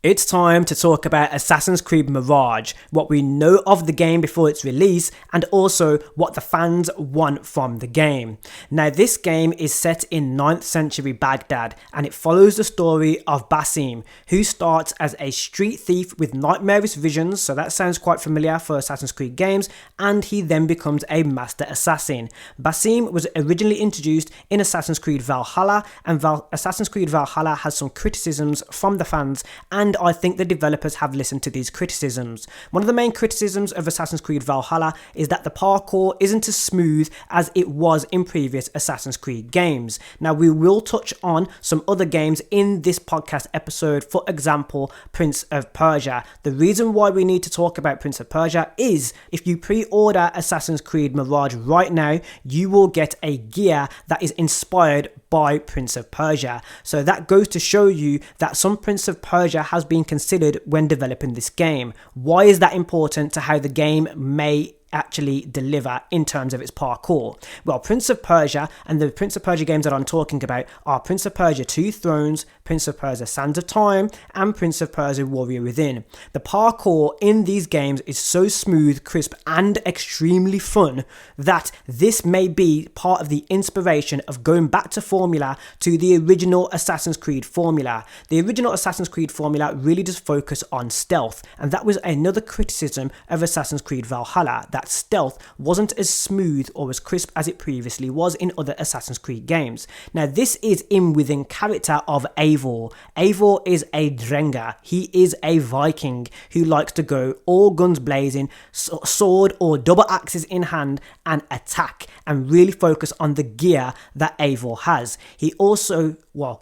It's time to talk about Assassin's Creed Mirage, what we know of the game before its release, and also what the fans want from the game. Now, this game is set in 9th century Baghdad, and it follows the story of Basim, who starts as a street thief with nightmarish visions, so that sounds quite familiar for Assassin's Creed games, and he then becomes a master assassin. Basim was originally introduced in Assassin's Creed Valhalla, and Assassin's Creed Valhalla has some criticisms from the fans, and I think the developers have listened to these criticisms. One of the main criticisms of Assassin's Creed Valhalla is that the parkour isn't as smooth as it was in previous Assassin's Creed games. Now, we will touch on some other games in this podcast episode, for example, Prince of Persia. The reason why we need to talk about Prince of Persia is if you pre-order Assassin's Creed Mirage right now, you will get a gear that is inspired by Prince of Persia. So that goes to show you that some Prince of Persia has been considered when developing this game. Why is that important to how the game may actually deliver in terms of its parkour? Well, Prince of Persia and the Prince of Persia games that I'm talking about are Prince of Persia Two Thrones, Prince of Persia Sands of Time, and Prince of Persia Warrior Within. The parkour in these games is so smooth, crisp, and extremely fun that this may be part of the inspiration of going back to formula to the original Assassin's Creed formula. The original Assassin's Creed formula really does focus on stealth, and that was another criticism of Assassin's Creed Valhalla, that stealth wasn't as smooth or as crisp as it previously was in other Assassin's Creed games. Now, this is in within character of Eivor. Eivor is a Drenga. He is a Viking who likes to go all guns blazing, sword or double axes in hand, and attack, and really focus on the gear that Eivor has.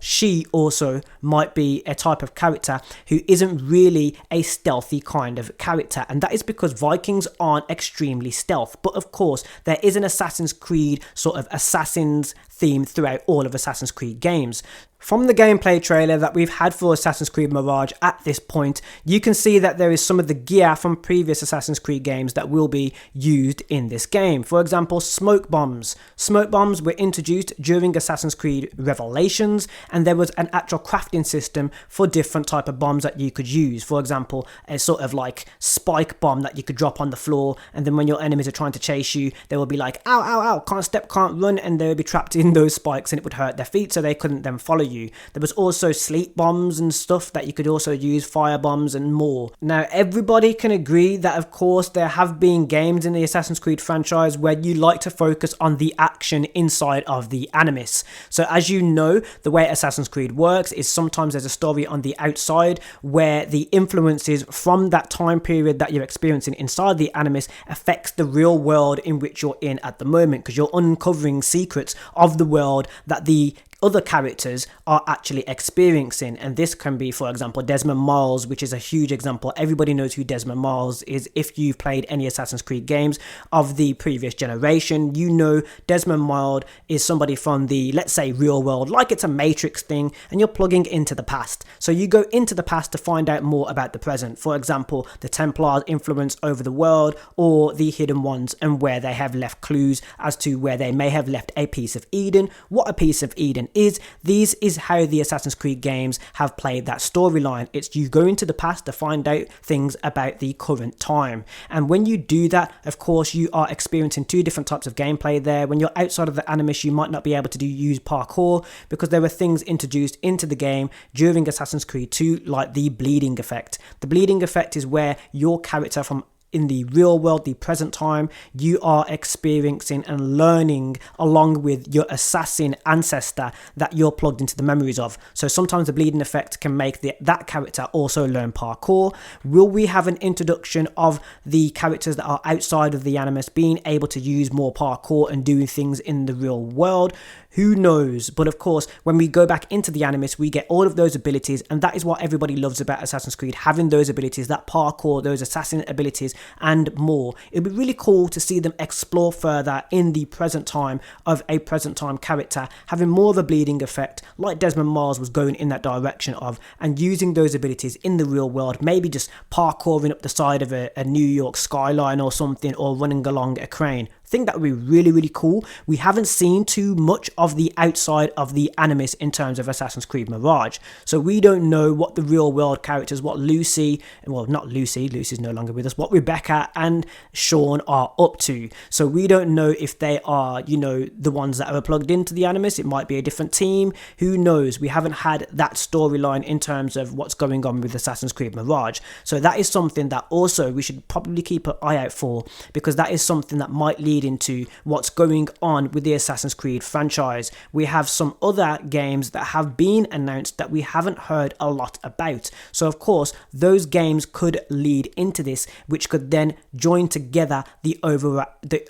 She also might be a type of character who isn't really a stealthy kind of character, and that is because Vikings aren't extremely stealth. But of course, there is an Assassin's Creed sort of assassins theme throughout all of Assassin's Creed games. From the gameplay trailer that we've had for Assassin's Creed Mirage at this point, you can see that there is some of the gear from previous Assassin's Creed games that will be used in this game. For example, smoke bombs. Smoke bombs were introduced during Assassin's Creed Revelations, and there was an actual crafting system for different type of bombs that you could use. For example, a sort of like spike bomb that you could drop on the floor, and then when your enemies are trying to chase you, they will be like, ow, ow, ow, can't step, can't run, and they would be trapped in those spikes and it would hurt their feet, so they couldn't then follow you. There was also sleep bombs and stuff that you could also use, fire bombs and more. Now, everybody can agree that of course there have been games in the Assassin's Creed franchise where you like to focus on the action inside of the Animus. So as you know, the way Assassin's Creed works is sometimes there's a story on the outside where the influences from that time period that you're experiencing inside the Animus affects the real world in which you're in at the moment, because you're uncovering secrets of the world that the other characters are actually experiencing. And this can be, for example, Desmond Miles, which is a huge example. Everybody knows who Desmond Miles is. If you've played any Assassin's Creed games of the previous generation, you know Desmond Miles is somebody from the, let's say, real world, like it's a Matrix thing, and you're plugging into the past. So you go into the past to find out more about the present. For example, the Templars' influence over the world, or the Hidden Ones, and where they have left clues as to where they may have left a piece of Eden, what a piece of Eden is. This is how the Assassin's Creed games have played that storyline. It's you go into the past to find out things about the current time. And when you do that, of course, you are experiencing two different types of gameplay there. When you're outside of the Animus, you might not be able to use parkour because there were things introduced into the game during Assassin's Creed 2, like the bleeding effect. The bleeding effect is where your character from in the real world, the present time, you are experiencing and learning along with your assassin ancestor that you're plugged into the memories of. So sometimes the bleeding effect can make that character also learn parkour. Will we have an introduction of the characters that are outside of the Animus being able to use more parkour and doing things in the real world? Who knows? But of course, when we go back into the Animus, we get all of those abilities, and that is what everybody loves about Assassin's Creed, having those abilities, that parkour, those assassin abilities, and more. It'd be really cool to see them explore further in the present time of a present time character, having more of a bleeding effect, like Desmond Miles was going in that direction of, and using those abilities in the real world, maybe just parkouring up the side of a New York skyline or something, or running along a crane. think that would be really, really cool. We haven't seen too much of the outside of the Animus in terms of Assassin's Creed Mirage. So we don't know what the real world characters, what Lucy, well, not Lucy, Lucy's no longer with us, what Rebecca and Sean are up to. So we don't know if they are, you know, the ones that are plugged into the Animus. It might be a different team. Who knows? We haven't had that storyline in terms of what's going on with Assassin's Creed Mirage. So that is something that also we should probably keep an eye out for, because that is something that might lead into what's going on with the Assassin's Creed franchise. We have some other games that have been announced that we haven't heard a lot about. So of course, those games could lead into this, which could then join together the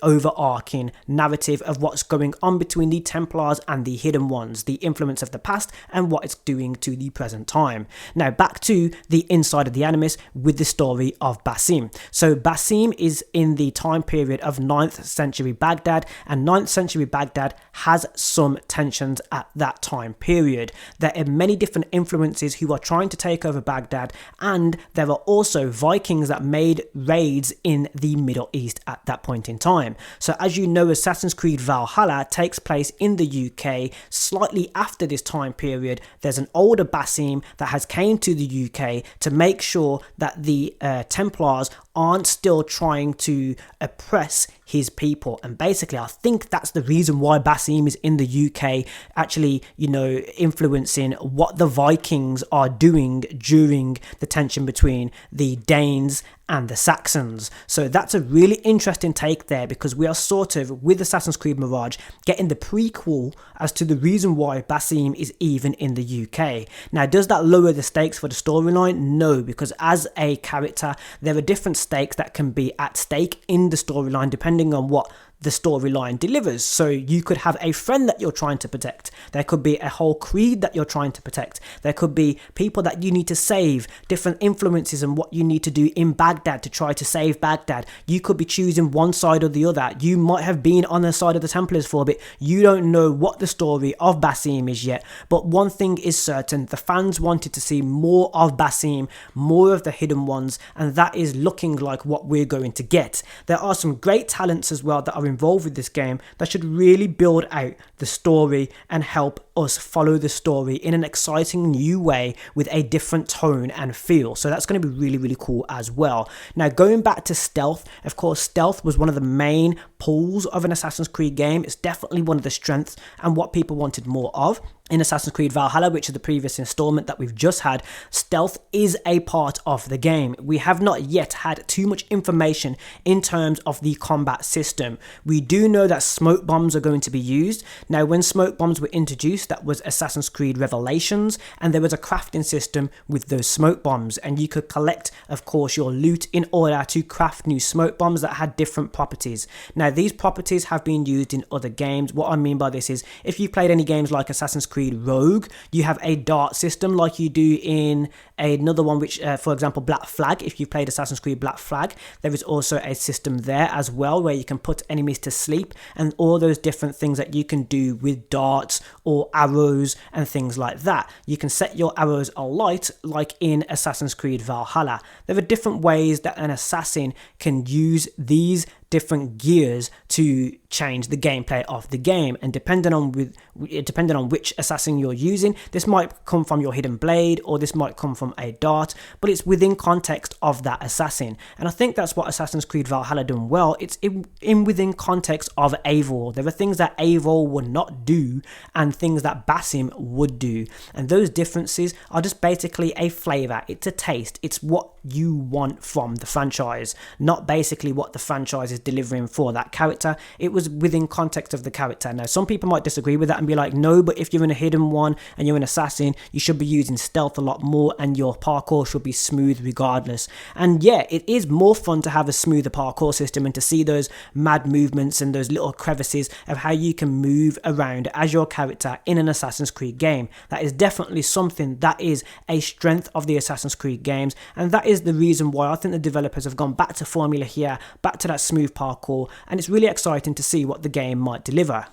overarching narrative of what's going on between the Templars and the Hidden Ones, the influence of the past and what it's doing to the present time. Now back to the inside of the Animus with the story of Basim. So Basim is in the time period of 9th century Baghdad, and 9th century Baghdad has some tensions at that time period. There are many different influences who are trying to take over Baghdad, and there are also Vikings that made raids in the Middle East at that point in time. So as you know, Assassin's Creed Valhalla takes place in the UK slightly after this time period. There's an older Basim that has came to the UK to make sure that the Templars aren't still trying to oppress his people. And basically, I think that's the reason why Basim is in the UK, actually, you know, influencing what the Vikings are doing during the tension between the Danes and the Saxons. So that's a really interesting take there, because we are sort of, with Assassin's Creed Mirage, getting the prequel as to the reason why Basim is even in the UK. Now, does that lower the stakes for the storyline? No, because as a character, there are different stakes that can be at stake in the storyline depending on what the storyline delivers. So you could have a friend that you're trying to protect. There could be a whole creed that you're trying to protect. There could be people that you need to save, different influences and what you need to do in Baghdad to try to save Baghdad. You could be choosing one side or the other. You might have been on the side of the Templars for a bit. You don't know what the story of Basim is yet. But one thing is certain, the fans wanted to see more of Basim, more of the Hidden Ones, and that is looking like what we're going to get. There are some great talents as well that are involved with this game that should really build out the story and help us follow the story in an exciting new way with a different tone and feel. So that's going to be really, really cool as well. Now, going back to stealth, of course, stealth was one of the main pulls of an Assassin's Creed game. It's definitely one of the strengths and what people wanted more of. In Assassin's Creed Valhalla, which is the previous installment that we've just had, stealth is a part of the game. We have not yet had too much information in terms of the combat system. We do know that smoke bombs are going to be used. Now, when smoke bombs were introduced, that was Assassin's Creed Revelations, and there was a crafting system with those smoke bombs, and you could collect, of course, your loot in order to craft new smoke bombs that had different properties. Now, these properties have been used in other games. What I mean by this is, if you've played any games like Assassin's Creed Rogue, you have a dart system like you do in another one, which for example Black Flag. If you've played Assassin's Creed Black Flag, there is also a system there as well where you can put enemies to sleep, and all those different things that you can do with darts or arrows and things like that. You can set your arrows alight like in Assassin's Creed Valhalla. There are different ways that an assassin can use these different gears to change the gameplay of the game, and depending on which assassin you're using, this might come from your hidden blade or this might come from a dart, but it's within context of that assassin. And I think that's what Assassin's Creed Valhalla done well. It's in within context of Eivor. There are things that Eivor would not do and things that Basim would do, and those differences are just basically a flavor. It's a taste. It's what you want from the franchise, not basically what the franchise is delivering for that character. It was within context of the character. Now, some people might disagree with that and be like, no, but if you're in a hidden one and you're an assassin, you should be using stealth a lot more and your parkour should be smooth regardless. And yeah, it is more fun to have a smoother parkour system and to see those mad movements and those little crevices of how you can move around as your character in an Assassin's Creed game. That is definitely something that is a strength of the Assassin's Creed games, and that is the reason why I think the developers have gone back to formula here, back to that smooth parkour, and it's really exciting to see what the game might deliver.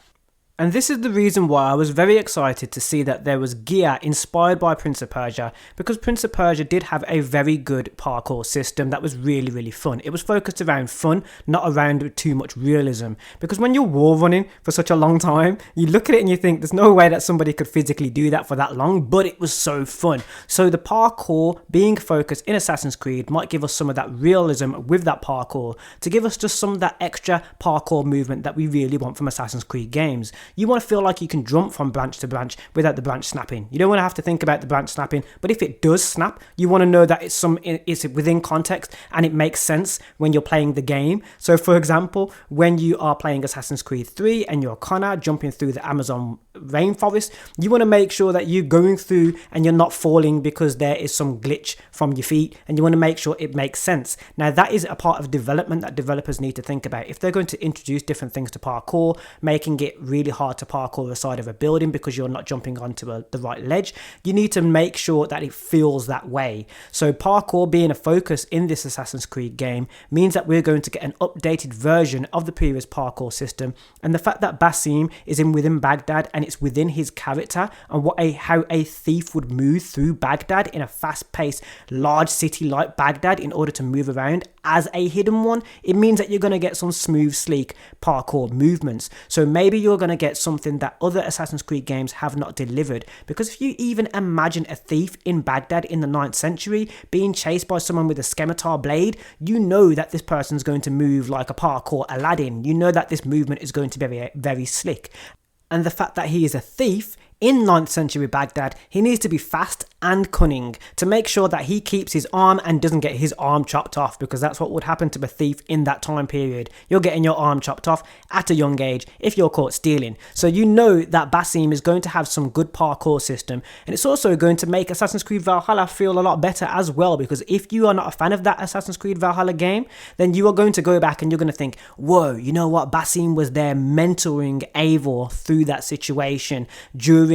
And this is the reason why I was very excited to see that there was gear inspired by Prince of Persia, because Prince of Persia did have a very good parkour system that was really, really fun. It was focused around fun, not around too much realism. Because when you're wall running for such a long time, you look at it and you think there's no way that somebody could physically do that for that long, but it was so fun. So the parkour being focused in Assassin's Creed might give us some of that realism with that parkour, to give us just some of that extra parkour movement that we really want from Assassin's Creed games. You want to feel like you can jump from branch to branch without the branch snapping. You don't want to have to think about the branch snapping, but if it does snap, you want to know that it's within context and it makes sense when you're playing the game. So for example, when you are playing Assassin's Creed 3 and you're Connor jumping through the Amazon rainforest, you want to make sure that you're going through and you're not falling because there is some glitch from your feet, and you want to make sure it makes sense. Now that is a part of development that developers need to think about. If they're going to introduce different things to parkour, making it really hard to parkour the side of a building because you're not jumping onto the right ledge, you need to make sure that it feels that way. So parkour being a focus in this Assassin's Creed game means that we're going to get an updated version of the previous parkour system, and the fact that Basim is within Baghdad and it's within his character and how a thief would move through Baghdad in a fast-paced large city like Baghdad in order to move around as a hidden one, it means that you're going to get some smooth, sleek parkour movements. So maybe you're going to get something that other Assassin's Creed games have not delivered, because if you even imagine a thief in Baghdad in the 9th century being chased by someone with a scimitar blade, you know that this person's going to move like a parkour Aladdin. You know that this movement is going to be very, very slick. And the fact that he is a thief in 9th century Baghdad, he needs to be fast and cunning to make sure that he keeps his arm and doesn't get his arm chopped off, because that's what would happen to a thief in that time period. You're getting your arm chopped off at a young age if you're caught stealing. So you know that Basim is going to have some good parkour system, and it's also going to make Assassin's Creed Valhalla feel a lot better as well, because if you are not a fan of that Assassin's Creed Valhalla game, then you are going to go back and you're going to think, whoa, you know what, Basim was there mentoring Eivor through that situation during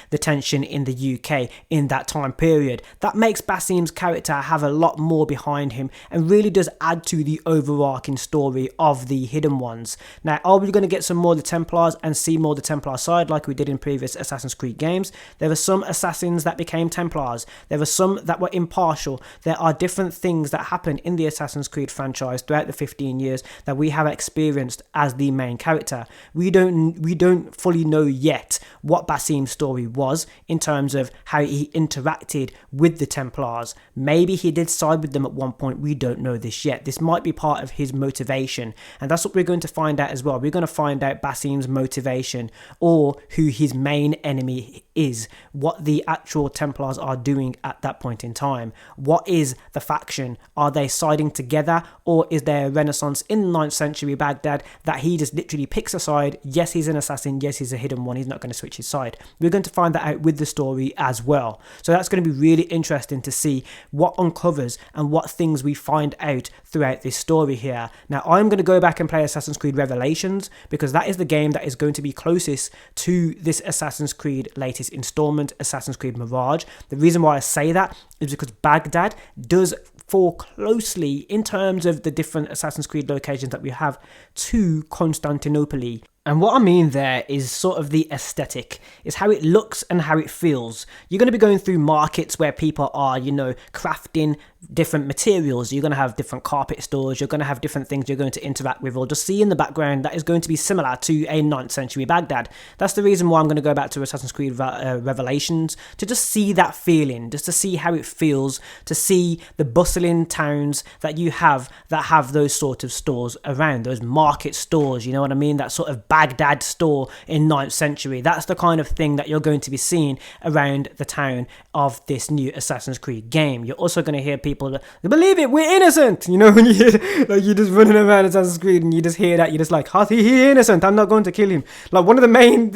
the tension in the UK in that time period. That makes Basim's character have a lot more behind him and really does add to the overarching story of the Hidden Ones. Now, are we going to get some more of the Templars and see more of the Templar side like we did in previous Assassin's Creed games? There are some assassins that became Templars. There are some that were impartial. There are different things that happen in the Assassin's Creed franchise throughout the 15 years that we have experienced as the main character. We don't fully know yet what Basim's story was in terms of how he interacted with the Templars. Maybe he did side with them at one point. We don't know this yet. This might be part of his motivation, and that's what we're going to find out as well. We're going to find out Basim's motivation, or who his main enemy is, what the actual Templars are doing at that point in time. What is the faction? Are they siding together, or is there a renaissance in the 9th century Baghdad that he just literally picks a side? Yes, he's an assassin. Yes, he's a hidden one. He's not going to switch his side. We're going to find that out with the story as well. So that's going to be really interesting to see what uncovers and what things we find out throughout this story here. Now, I'm going to go back and play Assassin's Creed Revelations, because that is the game that is going to be closest to this Assassin's Creed latest installment, Assassin's Creed Mirage. The reason why I say that is because Baghdad does fall closely in terms of the different Assassin's Creed locations that we have to Constantinople. And what I mean there is sort of the aesthetic, is how it looks and how it feels. You're going to be going through markets where people are, crafting different materials. You're going to have different carpet stores. You're going to have different things you're going to interact with or just see in the background that is going to be similar to a 9th century Baghdad. That's the reason why I'm going to go back to Assassin's Creed Revelations, to just see that feeling, just to see how it feels, to see the bustling towns that you have that have those sort of stores around, those market stores, you know what I mean? That sort of Baghdad store in 9th century. That's the kind of thing that you're going to be seeing around the town of this new Assassin's Creed game. You're also going to hear people that, believe it, we're innocent. You know, when you hear, like, you're just running around Assassin's Creed and you just hear that, you're just like, Hathi, he's innocent, I'm not going to kill him. Like, one of the main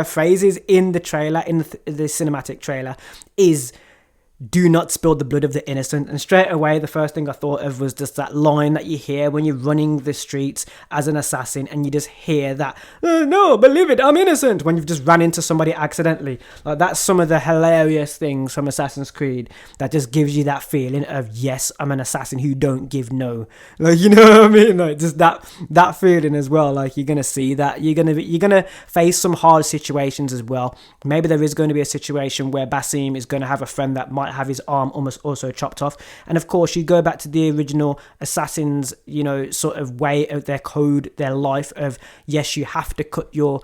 phrases in the trailer, in the cinematic trailer, is do not spill the blood of the innocent. And straight away, the first thing I thought of was just that line that you hear when you're running the streets as an assassin, and you just hear that, no, believe it, I'm innocent, when you've just ran into somebody accidentally. Like, that's some of the hilarious things from Assassin's Creed that just gives you that feeling of, yes, I'm an assassin who don't give no. Like, you know what I mean? Like, just that feeling as well. Like, you're gonna see that you're gonna face some hard situations as well. Maybe there is going to be a situation where Basim is going to have a friend that might have his arm almost also chopped off, and of course you go back to the original assassins, you know, sort of way of their code, their life of, yes, you have to cut your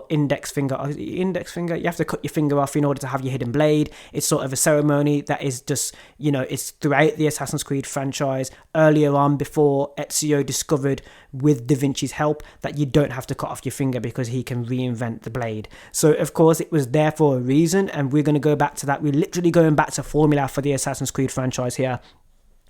index finger, you have to cut your finger off in order to have your hidden blade. It's sort of a ceremony that is just, you know, it's throughout the Assassin's Creed franchise. Earlier on, before Ezio discovered with Da Vinci's help that you don't have to cut off your finger because he can reinvent the blade. So of course it was there for a reason, and we're going to go back to that. We're literally going back to formula for the Assassin's Creed franchise here.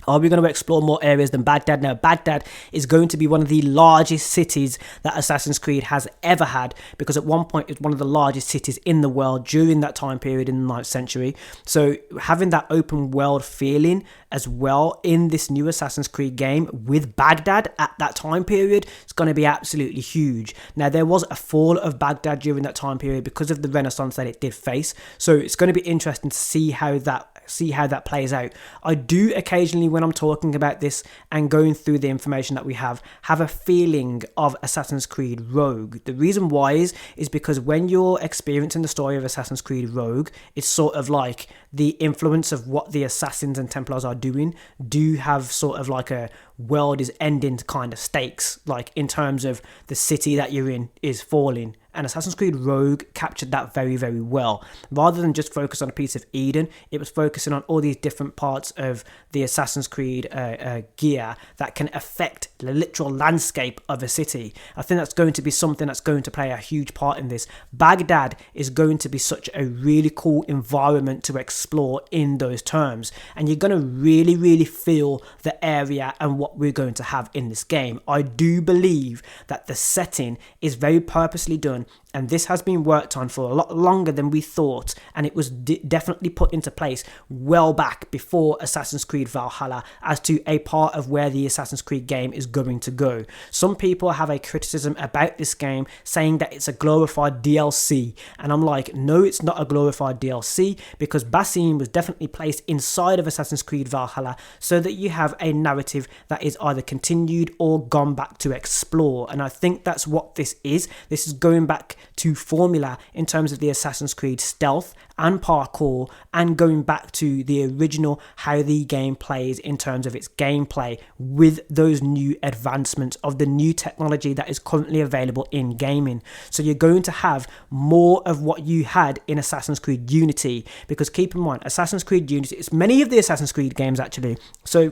Are we going to explore more areas than Baghdad? Now, Baghdad is going to be one of the largest cities that Assassin's Creed has ever had, because at one point it was one of the largest cities in the world during that time period in the 9th century. So having that open world feeling as well in this new Assassin's Creed game with Baghdad at that time period is going to be absolutely huge. Now, there was a fall of Baghdad during that time period because of the renaissance that it did face. So it's going to be interesting to see how that plays out. I do occasionally, when I'm talking about this and going through the information that we have a feeling of Assassin's Creed Rogue. The reason why is because when you're experiencing the story of Assassin's Creed Rogue, it's sort of like the influence of what the Assassins and Templars are doing do have sort of like a world is ending kind of stakes, like in terms of the city that you're in is falling. And Assassin's Creed Rogue captured that very, very well. Rather than just focus on a piece of Eden, it was focusing on all these different parts of the Assassin's Creed gear that can affect the literal landscape of a city. I think that's going to be something that's going to play a huge part in this. Baghdad is going to be such a really cool environment to explore in those terms. And you're going to really, really feel the area and what we're going to have in this game. I do believe that the setting is very purposely done, and this has been worked on for a lot longer than we thought, and it was definitely put into place well back before Assassin's Creed Valhalla as to a part of where the Assassin's Creed game is going to go. Some people have a criticism about this game saying that it's a glorified DLC, and I'm like, no, it's not a glorified DLC, because Basim was definitely placed inside of Assassin's Creed Valhalla so that you have a narrative that is either continued or gone back to explore. And I think that's what this is. This is going back to formula in terms of the Assassin's Creed stealth and parkour, and going back to the original how the game plays in terms of its gameplay with those new advancements of the new technology that is currently available in gaming. So you're going to have more of what you had in Assassin's Creed Unity, because keep in mind, Assassin's Creed Unity, it's many of the Assassin's Creed games actually. So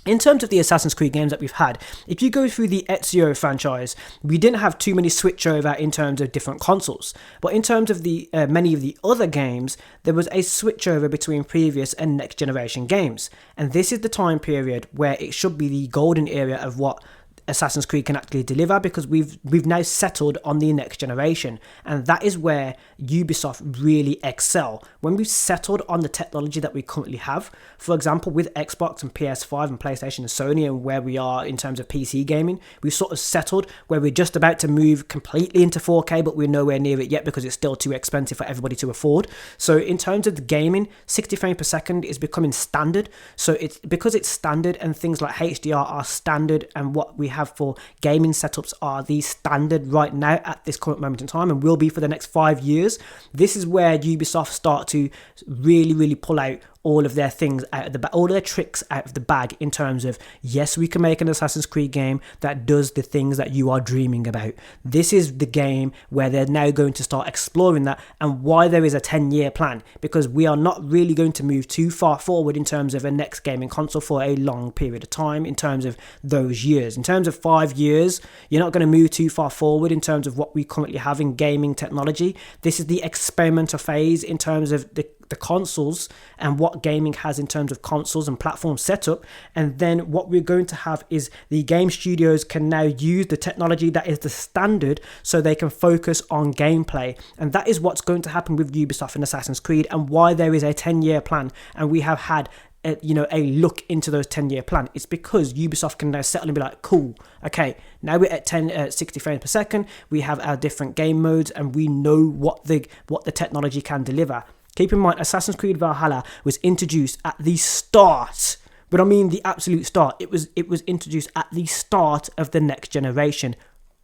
in terms of the Assassin's Creed games that we've had, if you go through the Ezio franchise, we didn't have too many switchover in terms of different consoles. But in terms of the many of the other games, there was a switchover between previous and next generation games. And this is the time period where it should be the golden era of what Assassin's Creed can actually deliver, because we've now settled on the next generation, and that is where Ubisoft really excel. When we've settled on the technology that we currently have, for example with Xbox and PS5 and PlayStation and Sony, and where we are in terms of PC gaming, we've sort of settled where we're just about to move completely into 4K, but we're nowhere near it yet because it's still too expensive for everybody to afford. So in terms of the gaming, 60 frames per second is becoming standard. So it's because it's standard, and things like HDR are standard, and what we have for gaming setups are the standard right now at this current moment in time, and will be for the next 5 years. This is where Ubisoft start to really pull out all of their things out of the bag, all their tricks out of the bag, in terms of, yes, we can make an Assassin's Creed game that does the things that you are dreaming about. This is the game where they're now going to start exploring that, and why there is a 10-year plan, because we are not really going to move too far forward in terms of a next gaming console for a long period of time in terms of those years. In terms of 5 years, you're not going to move too far forward in terms of what we currently have in gaming technology. This is the experimental phase in terms of the the consoles and what gaming has in terms of consoles and platform setup. And then what we're going to have is the game studios can now use the technology that is the standard so they can focus on gameplay. And that is what's going to happen with Ubisoft and Assassin's Creed, and why there is a 10-year plan. And we have had a look into those 10-year plan. It's because Ubisoft can now settle and be like, cool, okay, now we're at 60 frames per second, we have our different game modes, and we know what the technology can deliver. Keep in mind, Assassin's Creed Valhalla was introduced at the start, but I mean the absolute start. It was introduced at the start of the next generation,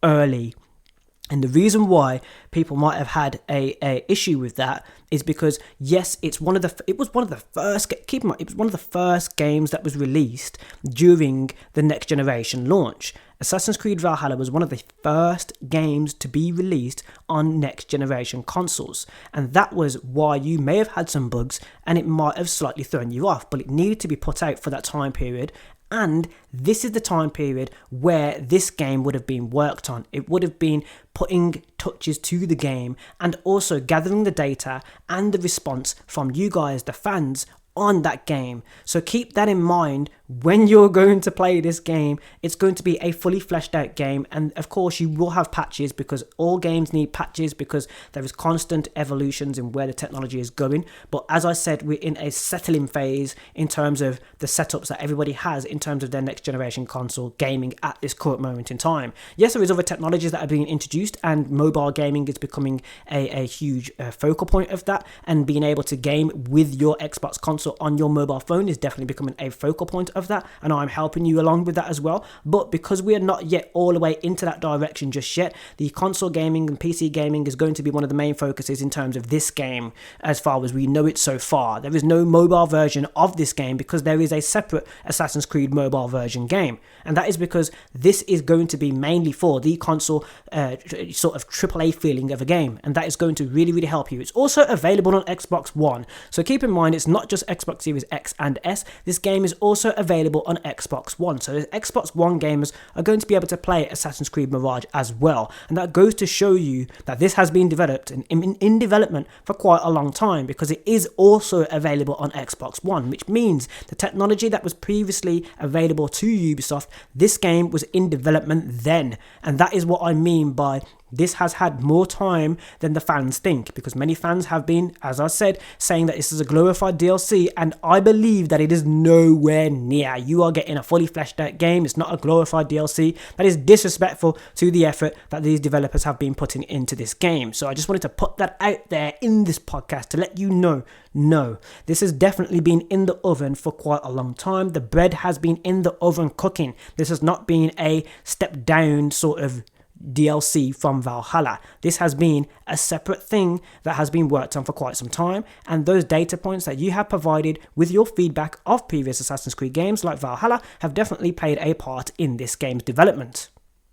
early. And the reason why people might have had a issue with that is because, yes, it was one of the first games that was released during the next generation launch. Assassin's Creed Valhalla was one of the first games to be released on next generation consoles. And that was why you may have had some bugs and it might have slightly thrown you off, but it needed to be put out for that time period. And this is the time period where this game would have been worked on. It would have been putting touches to the game and also gathering the data and the response from you guys, the fans, on that game. So keep that in mind when you're going to play this game. It's going to be a fully fleshed out game, and of course you will have patches, because all games need patches, because there is constant evolutions in where the technology is going. But as I said, we're in a settling phase in terms of the setups that everybody has in terms of their next generation console gaming at this current moment in time. Yes, there is other technologies that are being introduced, and mobile gaming is becoming a huge focal point of that, and being able to game with your Xbox console on your mobile phone is definitely becoming a focal point of that, and I'm helping you along with that as well. But because we are not yet all the way into that direction just yet, the console gaming and PC gaming is going to be one of the main focuses in terms of this game as far as we know it so far. There is no mobile version of this game because there is a separate Assassin's Creed mobile version game, and that is because this is going to be mainly for the console sort of AAA feeling of a game, and that is going to really help you. It's also available on Xbox One, so keep in mind it's not just Xbox Series X and S. This game is also available on Xbox One, so the Xbox One gamers are going to be able to play Assassin's Creed Mirage as well, and that goes to show you that this has been developed and in development for quite a long time, because it is also available on Xbox One, which means the technology that was previously available to Ubisoft, this game was in development then, and that is what I mean by this has had more time than the fans think, because many fans have been, as I said, saying that this is a glorified DLC, and I believe that it is nowhere near. You are getting a fully fleshed out game. It's not a glorified DLC. That is disrespectful to the effort that these developers have been putting into this game. So I just wanted to put that out there in this podcast to let you know, no, this has definitely been in the oven for quite a long time. The bread has been in the oven cooking. This has not been a step down sort of DLC from Valhalla. This has been a separate thing that has been worked on for quite some time, and those data points that you have provided with your feedback of previous Assassin's Creed games like Valhalla have definitely played a part in this game's development.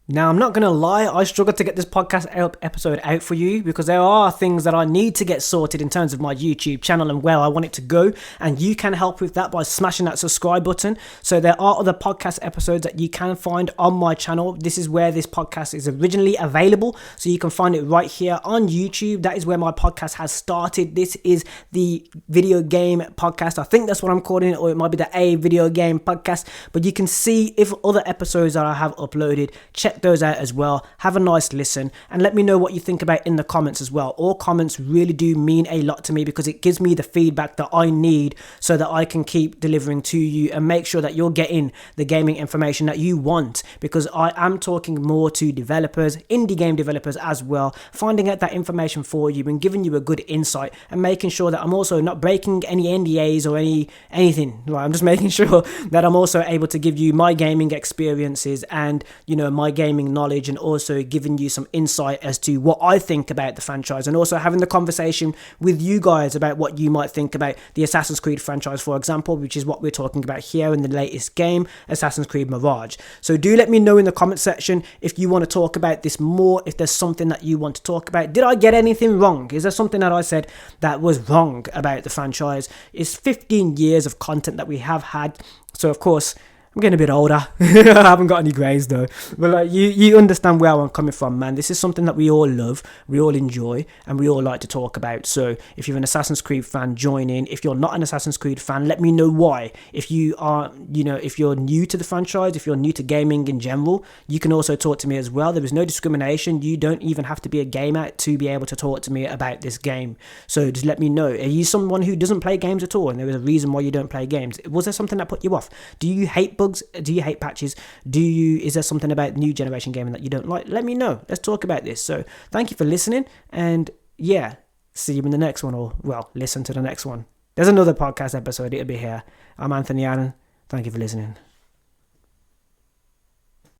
Now, I'm not going to lie, I struggled to get this podcast episode out for you because there are things that I need to get sorted in terms of my YouTube channel and where I want it to go, and you can help with that by smashing that subscribe button. So there are other podcast episodes that you can find on my channel. This is where this podcast is originally available, so you can find it right here on YouTube. That is where my podcast has started. This is the video game podcast. I think that's what I'm calling it, or it might be the A video game podcast, but you can see if other episodes that I have uploaded. Check those out as well. Have a nice listen and let me know what you think about in the comments as well. All comments really do mean a lot to me because it gives me the feedback that I need so that I can keep delivering to you and make sure that you're getting the gaming information that you want, because I am talking more to developers, indie game developers as well, finding out that information for you and giving you a good insight and making sure that I'm also not breaking any NDAs or anything. Right, I'm just making sure that I'm also able to give you my gaming experiences and, you know, my gaming knowledge, and also giving you some insight as to what I think about the franchise, and also having the conversation with you guys about what you might think about the Assassin's Creed franchise, for example, which is what we're talking about here in the latest game, Assassin's Creed Mirage. So do let me know in the comment section if you want to talk about this more, if there's something that you want to talk about. Did I get anything wrong? Is there something that I said that was wrong about the franchise? It's 15 years of content that we have had, so of course I'm getting a bit older. I haven't got any greys though. But like you understand where I'm coming from, man. This is something that we all love, we all enjoy, and we all like to talk about. So if you're an Assassin's Creed fan, join in. If you're not an Assassin's Creed fan, let me know why. If you are, if you're new to the franchise, if you're new to gaming in general, you can also talk to me as well. There is no discrimination. You don't even have to be a gamer to be able to talk to me about this game. So just let me know. Are you someone who doesn't play games at all, and there is a reason why you don't play games? Was there something that put you off? Do you hate bugs? Do you hate patches? Is there something about new generation gaming that you don't like? Let me know. Let's talk about this. So thank you for listening, and yeah, see you in the next one, or well, listen to the next one. There's another podcast episode. It'll be here. I'm Anthony Allen. Thank you for listening.